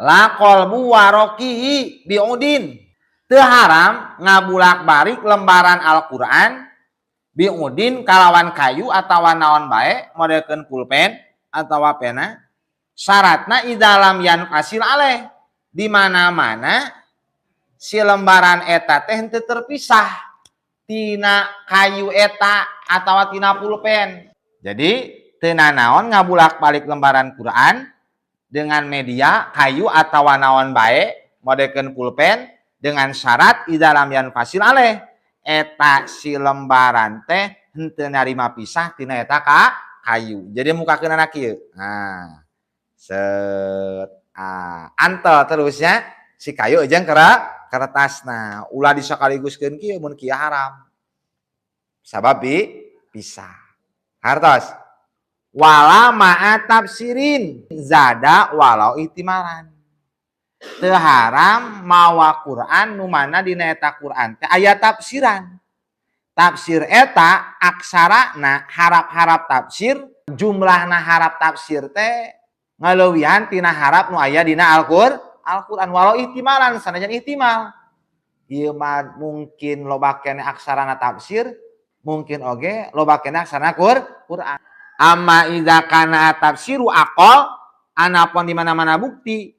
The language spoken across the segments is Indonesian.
La qalbu warokihi biudin. Teu haram ngabulak-balik lembaran Al-Qur'an biudin kalawan kayu atawa naon bae modelkeun pulpen atawa pena. Syaratna idalam yan fasil aleh, di mana-mana si lembaran eta teh henteu terpisah tina kayu eta atawa tina pulpen. Jadi teu nanaon ngabulak-balik lembaran Quran dengan media kayu atawa naon bae modelkeun pulpen dengan syarat idalam yan fasil aleh eta si lembaran teh henteu narima pisah tina eta kayu. Jadi mukakeunana kieu. Nah, set antel terusnya si kayu jeung kertasna ulah disakaliguskeun kieu mun kieu haram sabab pisah hartos wala ma'a tafsirin zada walau ihtimalan. Teu haram mawa Quran nu mana dina eta Quran teh aya tafsiran. Tafsir eta aksarana harap-harap tafsir, jumlahna harap tafsir teh ngaleuwihan tina harap nu aya dina Al-Qur'an walau ihtimalan sanajan ihtimal. Ieu mah mungkin loba keneh aksarana tafsir, mungkin oge loba keneh aksarana Qur'an. Amma idza kana tafsiru aqal anapun di mana-mana bukti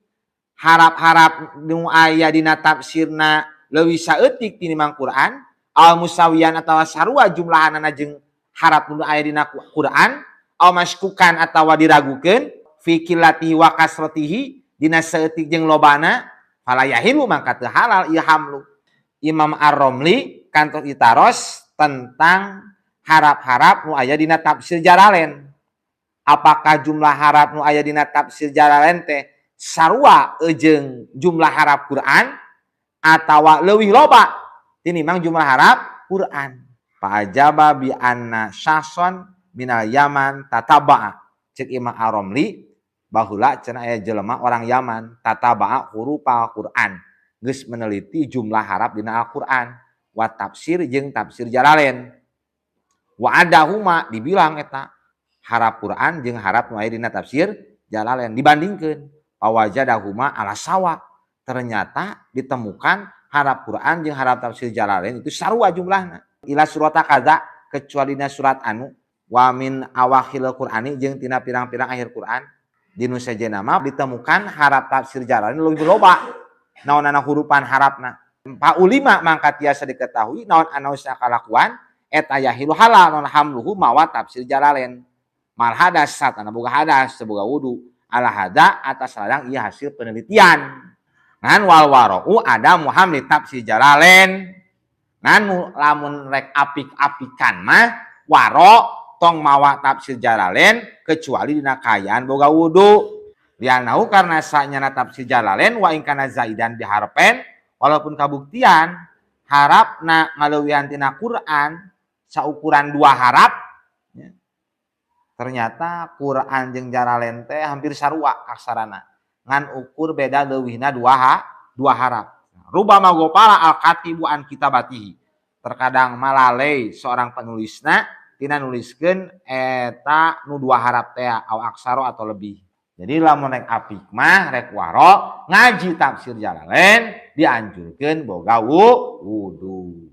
harap-harap nu aya dina tafsirna leuwih saeutik tinimbang Qur'an, al musawiyan atawa sarua jumlahanna jeung harap nu aya dina Qur'an, al maskukan atawa diragukeun fi qillatihi wa kasratihi dina saeutik jeung lobana fala yahilu mangka teu halal ieu hamlu. Imam Ar-Romli kantos itaros tentang harap-harap nu aya dina tafsir Jalalain. Apakah jumlah harap nu aya dina tafsir Jalalain teh sarua jeung jumlah harap Quran atawa leuwih loba tinimbang jumlah harap Quran. Fa ajaba bi anna syahson minal Yaman tataba'a. Cek Imam Ar-Romli bahula cenah aya jelema orang Yaman tataba'a hurufal Quran, geus meneliti jumlah harap dina Al-Qur'an wa tafsir jeung tafsir Jalalain. Wa adahuma dibilang eta harap Quran jeung harap nu aya dina tafsir Jalalain dibandingkeun pawajadahuma ala sawa. Ternyata ditemukan harap Quran jeung harap tafsir Jalalain itu sarua jumlahna. Ila surata kaza kecuali dina surat anu wa min awakhil Qur'ani jeung tina pirang-pirang akhir Quran. Di nu sejenna mah ditemukan harap tafsir Jalalain leuwih loba naonana hurupan harapna. Pa ulima mangka tiasa diketahui naon anu sakalakuan eta yahilu halal non hamluhu mawa tafsir Jalalain. Mal hadas satana boga hadas boga wudu ala hada atas ladang ieu hasil penelitian. Ngan wal warau ada muhamli tafsir Jalalain. Ngan lamun rek apik-apikan mah waro tong mawa tafsir Jalalain kecuali dina kayaan boga wudu. Lianau karena sanyana tafsir Jalalain wa in kana zaidan diharpen walaupun kabuktian harapna ngaleuwihan tina Quran saukuran 2 harap ya. Ternyata Quran jeung Jalalain teh hampir sarua aksarana ngan ukur beda leuwihna 2 harap. Rubama gopala al-katibu an kitabatihi. Terkadang malalei seorang penulisna tina nuliskeun eta nu 2 harap teh au aksaro atau lebih. Jadi lamun rek apik mah rek waro ngaji tafsir Jalalain dianjurkeun boga wudu.